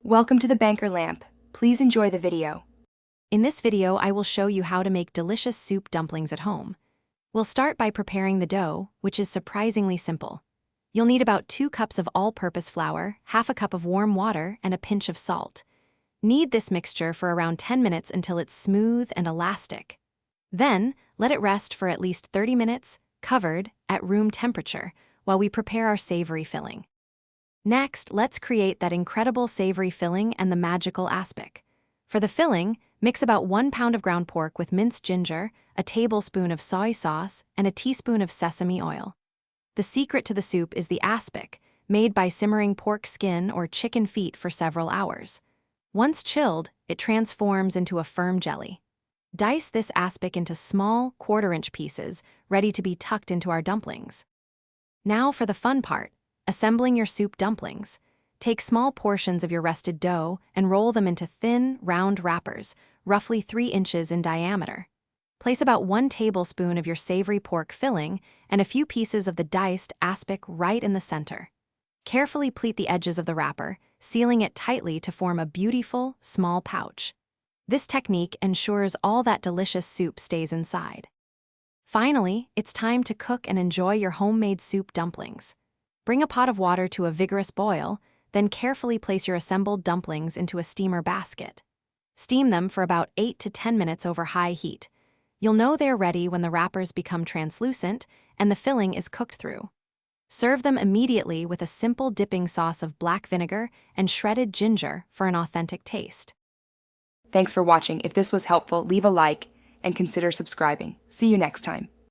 Welcome to the Banker Lamp. Please enjoy the video. In this video, I will show you how to make delicious soup dumplings at home. We'll start by preparing the dough, which is surprisingly simple. You'll need about 2 cups of all-purpose flour, half a cup of warm water, and a pinch of salt. Knead this mixture for around 10 minutes until it's smooth and elastic. Then, let it rest for at least 30 minutes, covered, at room temperature, while we prepare our savory filling. Next, let's create that incredible savory filling and the magical aspic. For the filling, mix about 1 pound of ground pork with minced ginger, a tablespoon of soy sauce, and a teaspoon of sesame oil. The secret to the soup is the aspic, made by simmering pork skin or chicken feet for several hours. Once chilled, it transforms into a firm jelly. Dice this aspic into small, quarter-inch pieces, ready to be tucked into our dumplings. Now for the fun part, assembling your soup dumplings. Take small portions of your rested dough and roll them into thin, round wrappers, roughly 3 inches in diameter. Place about 1 tablespoon of your savory pork filling and a few pieces of the diced aspic right in the center. Carefully pleat the edges of the wrapper, sealing it tightly to form a beautiful, small pouch. This technique ensures all that delicious soup stays inside. Finally, it's time to cook and enjoy your homemade soup dumplings. Bring a pot of water to a vigorous boil, then carefully place your assembled dumplings into a steamer basket. Steam them for about 8 to 10 minutes over high heat. You'll know they're ready when the wrappers become translucent and the filling is cooked through. Serve them immediately with a simple dipping sauce of black vinegar and shredded ginger for an authentic taste. Thanks for watching. If this was helpful, leave a like and consider subscribing. See you next time.